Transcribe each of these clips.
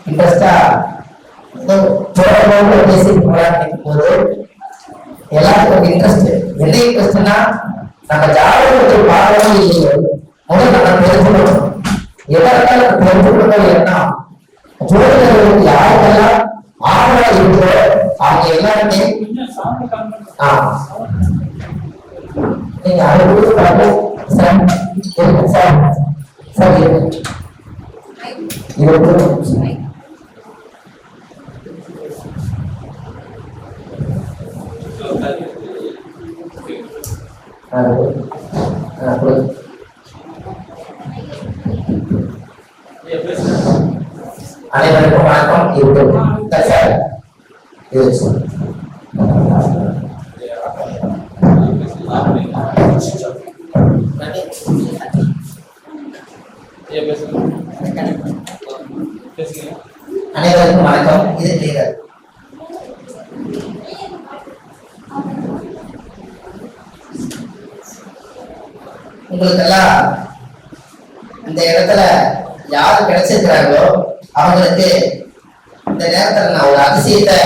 இன்ட்ரெஸ்டா பேசிட்டு போராடிக்கும் போது எல்லாத்துக்கும் இன்ட்ரெஸ்ட். என்ன இன்ட்ரெஸ்ட்னா நம்ம ஜாதகத்தை பார்க்கணும் இல்லையோ முதல் நம்ம தெரிஞ்சுக்கணும். எதற்காக தெரிஞ்சுக்கணும் என்ன ஜோதிடர்களுக்கு யாருக்கெல்லாம் ஆவலா இருக்கோ அவங்க எல்லாருமே நீங்க அதை கொடுத்து சார் அனைவருக்கும் வணக்கம். அனைவருக்கும் வணக்கம். இது கிளியர். உங்களுக்கெல்லாம் இந்த இடத்துல யாரு கிடைச்சிருக்கிறாங்களோ அவங்களுக்கு இந்த நேரத்துல நான் ஒரு அதிசயத்தை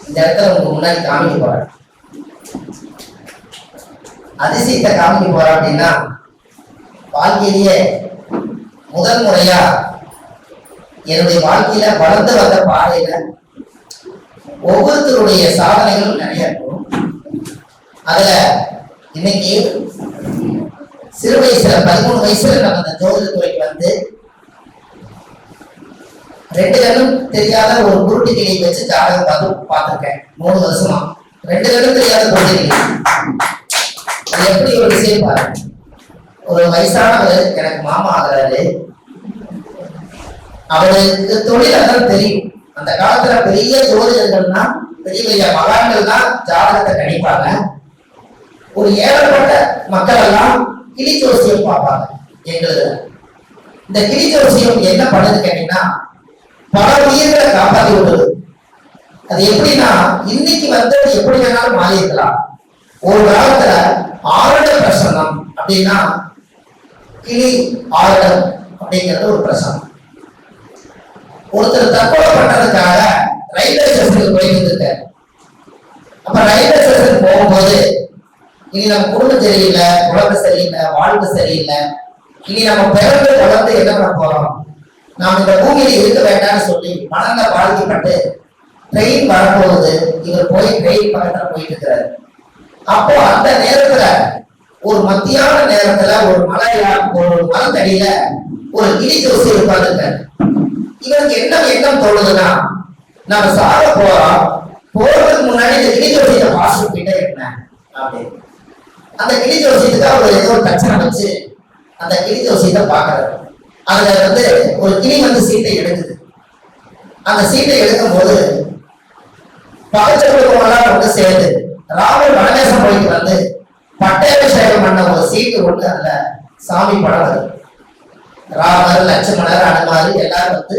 இந்த இடத்துல உங்களுக்கு முன்னாடி காமிக்க போறேன். அதிசயத்தை காமிக்க போறேன் அப்படின்னா வாழ்க்கையிலேயே முதல் முறையா என்னுடைய வாழ்க்கையில வளர்ந்து வந்த பாதையில ஒவ்வொருத்தருடைய சாதனைகளும் நிறைய இருக்கும். அதுல இன்னைக்கு சிறு வயசுல 13 வயசுல நம்ம அந்த ஜோதிட துறைக்கு வந்து 2 கண்ணும் தெரியாத ஒரு குருட்டு கிளியை வச்சு ஜாதகம் பார்த்துருக்கேன் 3 வருஷமா. 2 கண்ணும் தெரியாத குருட்டு கிளி. அது எப்படி ஒரு விஷயம் பாருங்க. ஒரு வயசானவர் எனக்கு மாமா ஆகிறாரு. அவருக்கு தொழில் அதான் தெரியும். அந்த காலத்துல பெரிய ஜோதிடர்கள்னா பெரிய பெரிய மகான்கள் தான் ஜாதகத்தை கணிப்பாங்க. ஒரு ஏழப்பட்ட மக்கள் எல்லாம் கிளி ஜோசியம் பார்ப்பாங்க. எங்களுக்கு இந்த கிளி ஜோசியம் என்ன பண்ணுது கேட்டீங்கன்னா பல உயிர்களை காப்பாற்றி விடுறது. அது எப்படின்னா இன்னைக்கு வந்து எப்படி வேணாலும் மாறி இருக்கலாம். ஒரு காலத்துல ஆருட பிரசன்னம் அப்படின்னா கிளி ஆருடம் அப்படிங்கிறது ஒரு பிரசனம். ஒருத்தர் தற்கொலை பண்றதுக்காக ரயில்வே ஸ்டேஷனுக்கு போயிட்டு இருக்காரு. அப்ப ரயில்வே ஸ்டேஷன் போகும்போது இனி நம்ம குடும்பம் சரியில்லை, குழந்தை சரியில்லை, வாழ்க்கை சரியில்லை, இனி நம்ம பிறந்து வளர்ந்து என்ன பண்ண போறோம், நாம் இந்த பூமியில இருக்க வேண்டாம்னு சொல்லி மனங்க பாதிக்கப்பட்டு ட்ரெயின் வரப்போகுது. இவர் போய் ட்ரெயின் பக்கத்துல போயிட்டு இருக்கிறாரு. அப்போ அந்த நேரத்துல ஒரு மத்தியான நேரத்துல ஒரு மரத்தடியில ஒரு கிளி ஜோசி உட்கார்ந்துருக்காரு. இவருக்கு என்ன எண்ணம் தோணுதுன்னா நம்ம சாக போறோம், போறதுக்கு முன்னாடி இந்த கிளி ஜோசியத்தை பாஸ்ட் கிட்ட என்ன அப்படின்னு அந்த கிளி ஜோசியத்துக்கு அவர் ஏதோ ஒரு பிரச்சனை வச்சு அந்த கிளி ஜோசியத்தை பாக்குறாரு. அதுல வந்து ஒரு கிளி வந்து சீட்டை எடுக்குது. அந்த சீட்டை எடுக்கும் போது பகச்செல்லாம் வந்து சேர்ந்து ராமர் வனவேசம் போயிட்டு வந்து பட்டாபிஷேகம் பண்ண ஒரு சீட்டு கொண்டு அதுல சாமி படம் வருது. ராமர், லட்சுமணர், அனுமார் எல்லாரும் வந்து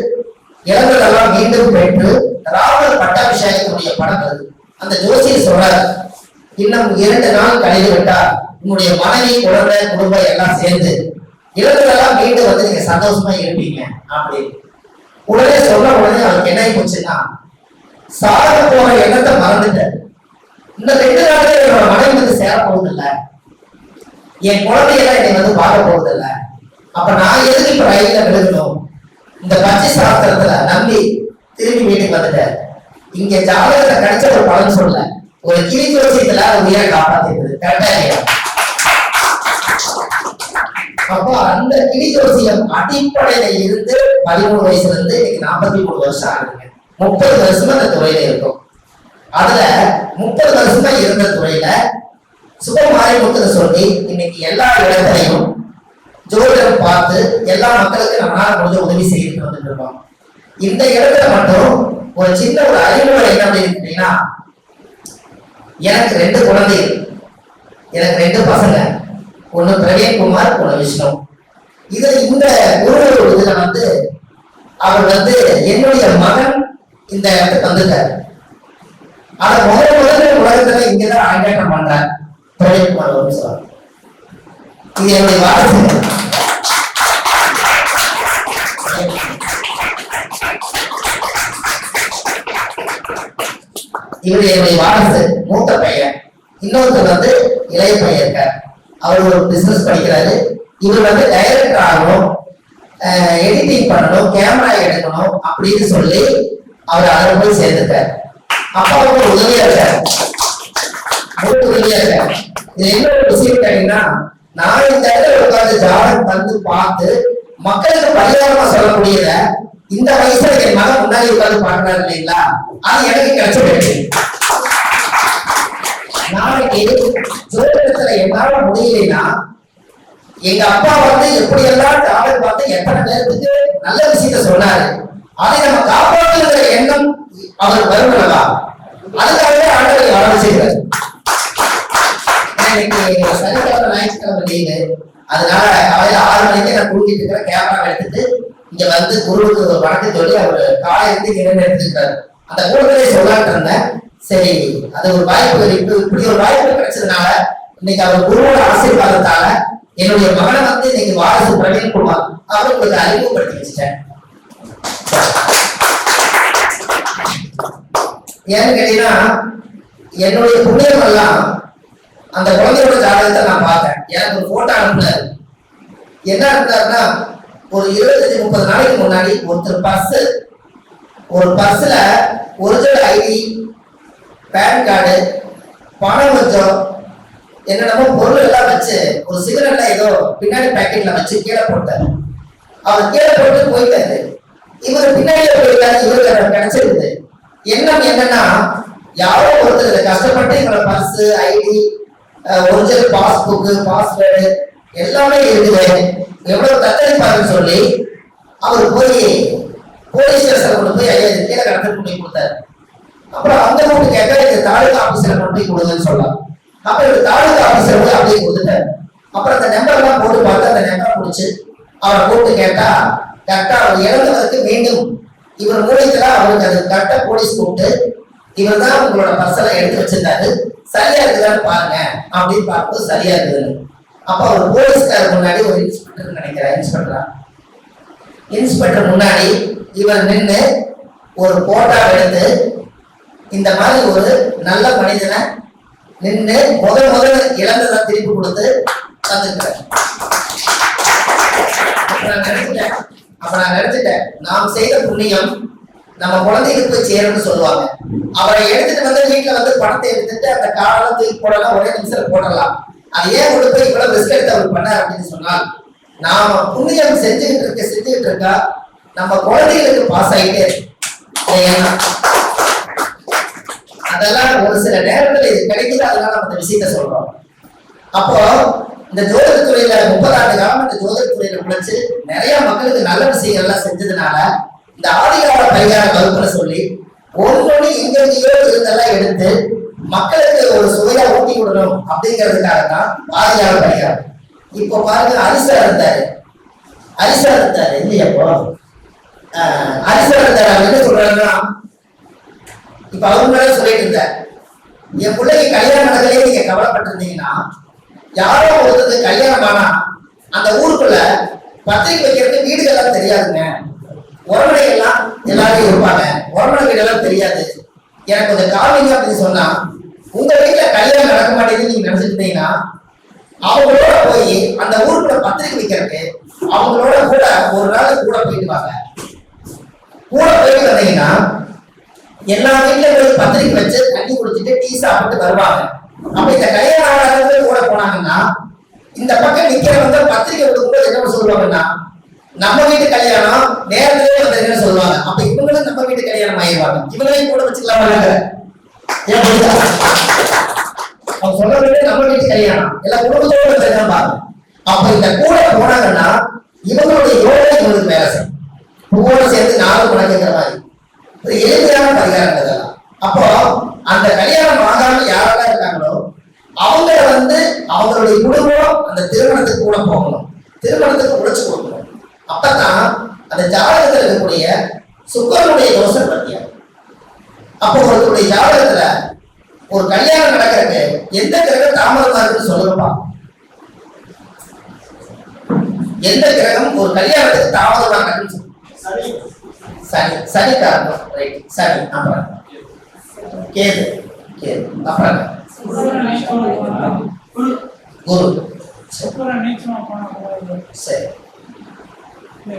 இளங்கெல்லாம் மீண்டும் பெற்று ராமர் பட்டாபிஷேகத்துடைய படம் வருது. அந்த ஜோசியர் சொல்றாரு, இன்னும் 2 நாள் கழிந்து விட்டால் உங்களுடைய மனைவி, குழந்தை, குடும்பம் எல்லாம் சேர்ந்து இளங்கெல்லாம் மீண்டும் வந்து நீங்க சந்தோஷமா இருப்பீங்க அப்படின்னு உடனே சொன்ன உடனே அவருக்கு என்ன போச்சுன்னா சாக போற எண்ணத்தை மறந்துட்டார். இந்த 2 நாளே என்னோட மனைவி வந்து சேர போவதில்லை, என் குழந்தையெல்லாம் என்னை வந்து பார்க்க போவதில்லை, அப்ப நான் எதுக்கு இப்ப ரயில்ல விழுகணும்? இந்த பச்சை சாஸ்திரத்துல நம்பி திரும்பி வீட்டுக்கு வந்துட்டார். இங்க ஜாதகத்தை கிடைச்ச ஒரு பலன் சொல்ல ஒரு கிளி ஜோசியத்துல உயிரை காப்பாத்திருக்குது. கரெக்டா இல்லையா? அப்போ அந்த கிளி ஜோசியம் அடிப்படையில இருந்து 13 வயசுல இருந்து இன்னைக்கு 43 வருஷம் ஆகுதுங்க. 30 வருஷமா அந்த துறையில இருக்கும். அதுல 30 வருஷமா இருந்த துறையில சுபமாரிமுத்துன்னு சொல்லி இன்னைக்கு எல்லா இடத்துலையும் ஜோதிடம் பார்த்து எல்லா மக்களுக்கும் நம்மளால முடிஞ்ச உதவி செய்துட்டு வந்துட்டு இருக்கோம். இந்த இடத்துல மட்டும் ஒரு சின்ன ஒரு அறிமுறை என்ன அப்படின்னா, எனக்கு 2 குழந்தைகள், எனக்கு 2 பசங்க, ஒண்ணு பிரவீன்குமார், ஒண்ணு விஷ்ணு. இது இந்த குரு இதுல வந்து அவர் வந்து என்னுடைய மகன் இந்த இடத்துக்கு வந்துட்டார். அதை முதல் உலகத்துல இங்கதான் அரங்கேற்றம் பண்றார் பிரவீன்குமார் ஒரு சார். இது என்னுடைய வாரசு. இவர் என்னுடைய வாரிசு, மூத்த பையன். இன்னொருத்தர் வந்து இளைய பையன் இருக்கார். அவர் ஒரு பிசினஸ் படிக்கிறாரு. இவர் வந்து டைரக்டர் ஆகணும், எடிட்டிங் பண்ணணும், கேமரா எடுக்கணும் அப்படின்னு சொல்லி அவர் அதில் போய் சேர்ந்துட்டார். அப்பாவுக்கு உதவியா இருக்காரு, உதவியா இருக்காரு. இது என்ன ஒரு விஷயம் கேட்டீங்கன்னா, நான் இந்த இடத்துல உட்கார்ந்து ஜாதகம் வந்து பார்த்து மக்களுக்கு பரிகாரமா சொல்லக்கூடியத இந்த வயசுல என் மகன் முன்னாடி உட்கார்ந்து பாக்குறாரு இல்லைங்களா, அது எனக்கு கிடைச்ச வெற்றி. நாளைக்கு ஜோதிடத்துல என்னால முடியலைன்னா எங்க அப்பா வந்து எப்படி எல்லாம் ஜாதகம் பார்த்து எத்தனை பேருக்கு நல்ல விஷயத்த சொன்னாரு, அதை நம்ம காப்பாற்றுகிற எண்ணம் அவர் வருவதா, அதுக்காகவே ஆண்டவரை வளர செய்கிறார். இன்னைக்கு சனிக்கிழமை ஞாயிற்றுக்கிழமை லீவு, அதனால காலையில 6 மணிக்கு நான் கூட்டிட்டு இருக்கிற கேமரா எடுத்துட்டு இங்க வந்து குருவுக்கு ஒரு வணக்கம் சொல்லி அவர் காலையிலிருந்து இரண்டு எடுத்துருக்காரு. அந்த கூட்டத்திலே சொல்லாட்டு இருந்தேன். சரி, அது ஒரு வாய்ப்பு, இப்படி ஒரு வாய்ப்பு கிடைச்சதுனால இன்னைக்கு அவர் குருவோட ஆசீர்வாதத்தால என்னுடைய மகனை வந்து இன்னைக்கு வாரிசு பிரவீன்குமார் அவர் உங்களுக்கு அறிமுகப்படுத்தி வச்சுட்டேன். ஏன்னு கேட்டீங்கன்னா, என்னுடைய புண்ணியம் எல்லாம் அந்த குழந்தையோட ஜாதகத்தை நான் பார்த்தேன். எனக்கு ஒரு போட்டோ அனுப்புனாரு. என்ன இருந்தாருன்னா, ஒரு 25-30 நாளைக்கு முன்னாடி ஒருத்தர் ஒரு பர்ஸ்ல ஒரிஜினல் ஐடி, பேன் கார்டு, பணம் கொஞ்சம் என்னென்னமோ பொருள் எல்லாம் வச்சு ஒரு சிகரெட்ல ஏதோ பின்னாடி பேக்கெட்ல வச்சு கீழே போட்டாரு. அவர் கீழே போட்டு போயிட்டாரு. இவர் பின்னாடியே போயிட்டாரு. இவருக்கு கிடைச்சிருக்குது. எண்ணம் என்னன்னா, யாரோ ஒருத்தர் கஷ்டப்பட்டு இவரோட purse, ID, original passbook, password எல்லாமே இருக்குது, எவ்வளவு தத்தளிப்பாருன்னு சொல்லி அவர் போய் போலீஸ் ஸ்டேஷன் கொண்டு போய் ஐயா கீழே கடத்த கொண்டு போய் கொடுத்தாரு. அப்புறம் அந்த கூட்டு கேட்க இது தாலுகா ஆபீஸ்ல கொண்டு போய் கொடுங்கன்னு சொல்லலாம். அப்புறம் இவர் தாலுகா ஆபீஸ்ல போய் அப்படியே கொடுத்துட்டாரு. அப்புறம் அந்த நம்பர் எல்லாம் போட்டு பார்த்து அந்த நம்பரை முடிச்சு அவரை கூப்பிட்டு கேட்டா, கரெக்டா அவர் இறந்தவருக்கு மீண்டும் இவர் மூலியத்துல அவருக்கு அது கரெக்டா போலீஸ் கூப்பிட்டு, இவர் தான் உங்களோட பர்செல்லாம் எடுத்து வச்சிருந்தாரு, சரியா இருக்குதான்னு பாருங்க அப்படின்னு பார்த்து சரியா இருக்குதுன்னு. அப்ப அவர் போலீஸ்காரர் முன்னாடி ஒரு இன்ஸ்பெக்டர் நினைக்கிறேன், இன்ஸ்பெக்டர் முன்னாடி இவர் நின்று ஒரு போட்டோ எடுத்து இந்த மாதிரி ஒரு நல்ல மனிதனை நின்று முதல் இழந்ததை திருப்பி கொடுத்து தந்துருக்கிறார். அப்ப நான் நினைச்சிட்டேன், நாம் செய்த புண்ணியம் நம்ம குழந்தைக்கு போய் சேரும்னு சொல்லுவாங்க. அவரை எடுத்துட்டு வந்து வீட்டுல வந்து பணத்தை எடுத்துட்டு அந்த காலம் தூக்கி போடலாம், ஒரே நிமிஷம் போடலாம். அது ஏன் கொண்டு போய் இவ்வளவு ரிஸ்க் எடுத்து அவர் பண்ணார் அப்படின்னு சொன்னால், நாம புண்ணியம் செஞ்சுக்கிட்டு இருக்கா நம்ம குழந்தைகளுக்கு பாஸ் ஆகிட்டே அதெல்லாம் ஒரு சில நேரத்துல இது கிடைக்குது. அதனால நம்ம இந்த விஷயத்த சொல்றோம். அப்போ இந்த ஜோதிடத்துறையில 30 ஆண்டு காலம் இந்த ஜோதிடத்துறையில உழைச்சு நிறைய மக்களுக்கு நல்ல விஷயங்கள்லாம் செஞ்சதுனால இந்த ஆதிகால பரிகார வகுப்புல சொல்லி ஒவ்வொரு எங்கெங்கயோ இருந்தெல்லாம் எடுத்து மக்களுக்கு ஒரு சுவையா ஊட்டி விடணும் அப்படிங்கிறதுக்காக தான் ஆதிகால பரிகாரம். இப்போ பாருங்க, அரிசா இருந்தாரு இல்லையப்போ அரிசா இருந்தாரு. அவர் என்ன சொல்றாருன்னா, இப்ப அவர் மேல சொல்லிட்டு இருந்தார், என் பிள்ளைக்கு கல்யாணம் நடக்கலையே நீங்க கவலைப்பட்டிருந்தீங்கன்னா, யாரோ ஒருத்தருக்கு கல்யாணம் ஆனா அந்த ஊருக்குள்ள பத்திரிக்கை வைக்கிறதுக்கு வீடுகள்லாம் தெரியாதுங்க, உறவினை எல்லாம் எல்லாரும் இருப்பாங்க, உறவினை வீடெல்லாம் தெரியாது, எனக்கு கொஞ்சம் காமிங்க அப்படின்னு சொன்னா, உங்க வீட்டுல கல்யாணம் நடக்க மாட்டேங்குதுன்னு நீங்க நினைச்சிட்டு இருந்தீங்கன்னா, அவங்களோட போய் அந்த ஊருக்குள்ள பத்திரிக்கை வைக்கிறதுக்கு அவங்களோட கூட ஒரு நாள் கூட போயிட்டு வாங்க. கூட போயிட்டு வந்தீங்கன்னா எல்லா வீட்லயும் போய் பத்திரிக்கை வச்சு தண்ணி குடிச்சிட்டு டீ சாப்பிட்டு வருவாங்க. அப்ப இந்த கல்யாணம் ஆகாதவங்க கூட போனாங்கன்னா, இந்த பக்கம் நிக்கிறவங்க பத்திரிக்கை கொடுக்கும்போது என்ன சொல்லுவாங்கன்னா, நம்ம வீட்டு கல்யாணம் நேரத்திலே வந்ததுன்னு சொல்லுவாங்க. அப்ப இவங்களும் நம்ம வீட்டு கல்யாணம் ஆயிடுவாங்க, இவங்களையும் கூட வச்சுக்கலாம். அவங்க சொல்றது நம்ம வீட்டு கல்யாணம் எல்லாம் குடும்பத்தோட கல்யாணம் பாருங்க. அப்ப இந்த கூட போனாங்கன்னா இவங்களுடைய யோகை இவங்களுக்கு வேலை செய்யும். பூவோட சேர்ந்து 4 குழந்தைங்கிற மாதிரி ஒரு எளிமையான பரிகாரம் இதெல்லாம். அப்போ அந்த கல்யாணம் ஆகாம யாரெல்லாம் இருக்காங்களோ அவங்கள வந்து அவங்களுடைய குடும்பம் அந்த திருமணத்துக்கு கூட போகணும், திருமணத்துக்கு உழைச்சு கொடுக்கணும். அப்பதான் அந்த ஜாதகத்தில் இருக்கக்கூடிய சுக்கரனுடைய தோஷம் பத்தியா. அப்போ ஒருத்தருடைய ஜாதகத்துல ஒரு கல்யாணம் நடக்கிறதுக்கு எந்த கிரகம் தாமதமா இருக்குன்னு சொல்லுங்கப்பா. எந்த கிரகம் ஒரு கல்யாணத்துக்கு தாமதமா நடக்குன்னு சனி காரணம். ரைட், சனி. அப்புறம் கேது கேது. அப்புறம் குரு. சரி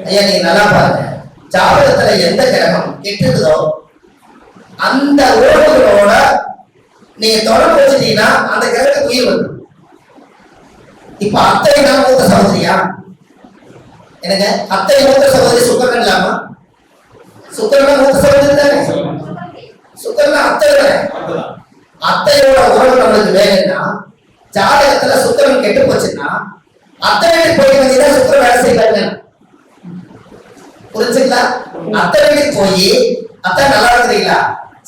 ஐயா, நீங்க நல்லா பாருங்க. ஜாதகத்துல எந்த கிரகம் கெட்டுதோ அந்த உறவுகளோட நீங்க தொடர்பு வச்சுட்டீங்கன்னா அந்த கிரகத்துக்கு உயிர் வரும். இப்ப அத்தை நான் மூத்த சகோதரியா? எனக்கு அத்தை மூத்த சகோதரி சுக்கரன் இல்லாமா? சுக்கரன் மூத்த சகோதரி தானே? சுக்கரன் அத்தை தானே? அத்தையோட உறவு நம்மளுக்கு வேணும்னா ஜாதகத்துல சுக்கரன் கெட்டு போச்சுன்னா அத்தை வீட்டுக்கு போய் வந்தீங்கன்னா சுக்கரன் வேலை செய்யலாங்க. புரிஞ்சுங்களா? அத்தை வீட்டுக்கு போய் அத்தை நல்லா இருக்கிறீங்களா,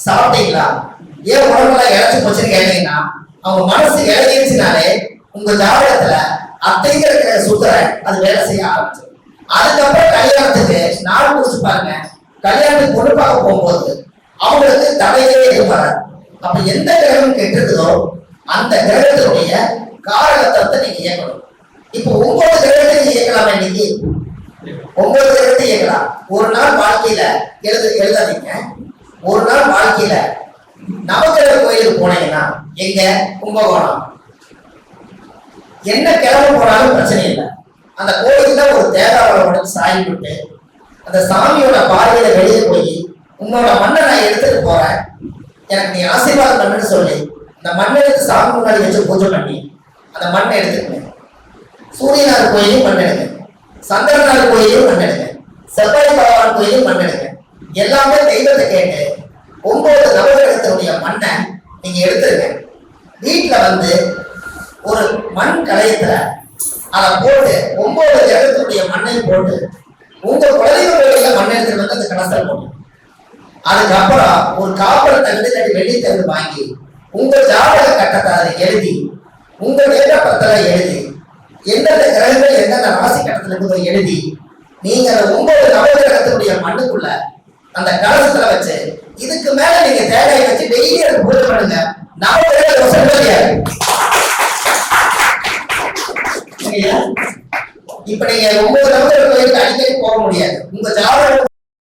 சாப்பிட்டீங்களா, ஏன் உடம்புலாம் இழைச்சு போச்சுன்னு கேட்டீங்கன்னா அவங்க மனசு இழகிருச்சுனாலே உங்க ஜாதகத்துல அத்தைங்கிற சுக்கரன் அது வேலை செய்ய ஆரம்பிச்சு. அதுக்கப்புறம் கல்யாணத்துக்கு நாள் முடிச்சு பாருங்க, கல்யாணத்துக்கு பொண்ணு பார்க்க போகும்போது அவங்களுக்கு தடையே இருப்பாரு. அப்ப எந்த கிரகம் கெட்டுதோ அந்த கிரகத்தினுடைய காரகத்தை நீங்க இயக்கணும். இப்போ 9 கிரகத்தை இயக்கலாமா? இன்னைக்கு 9 கிரகத்தை இயக்கலாம். ஒரு நாள் வாழ்க்கையில எழுதாதீங்க. ஒரு நாள் வாழ்க்கையில நவகிரக கோயிலுக்கு போனீங்கன்னா எங்க கும்பகோணம் என்ன கிளம்ப போனாலும் பிரச்சனை இல்லை. அந்த கோயில்ல ஒரு தேங்காவோட சாய் விட்டு அந்த சாமியோட பார்வையில வெளியே போய் உன்னோட மண்ணை நான் எடுத்துட்டு போறேன், எனக்கு நீ ஆசீர்வாதம் பண்ணுன்னு சொல்லி அந்த மண்ணை எடுத்து சாமி முன்னாடி வச்சு பூஜை பண்ணி அந்த மண்ணை எடுத்துக்கங்க. சூரியனார் கோயிலையும் மண் எடுங்க, சந்திரனார் கோயிலையும் மண் எடுங்க, செவ்வாய் பகவான் கோயிலையும் மண் எடுங்க. எல்லாமே தெய்வத்தை கேட்டு 9 நவகிரகத்தினுடைய மண்ணை நீங்க எடுத்துருங்க. வீட்டுல வந்து ஒரு மண் கலையத்துல அதை போட்டு 9 கிரகத்தினுடைய மண்ணையும் போட்டு உங்க குழந்தைகளுடைய மண் எடுத்துட்டு வந்து அந்த கலசல் போட்டு அதுக்கப்புறம் ஒரு காப்பர் தகுதி இல்லாட்டி வெள்ளி தகுதி வாங்கி உங்க ஜாதக கட்டத்தை அதை எழுதி உங்க நேரப்படத்துல எழுதி எந்தெந்த கிரகங்கள் எந்தெந்த ராசி கட்டத்துல இருந்து எழுதி நீங்க அந்த 9 நவகிரகத்தினுடைய மண்ணுக்குள்ள அந்த கலசத்துல வச்சு இதுக்கு மேல நீங்க தேங்காய் வச்சு டெய்லி அதை பூஜை பண்ணுங்க. நவகிரக தோஷம் கிடையாது. இப்ப நீங்க 9 நவகிரக கோயிலுக்கு அடிக்கடி போக முடியாது. உங்க ஜாதகம்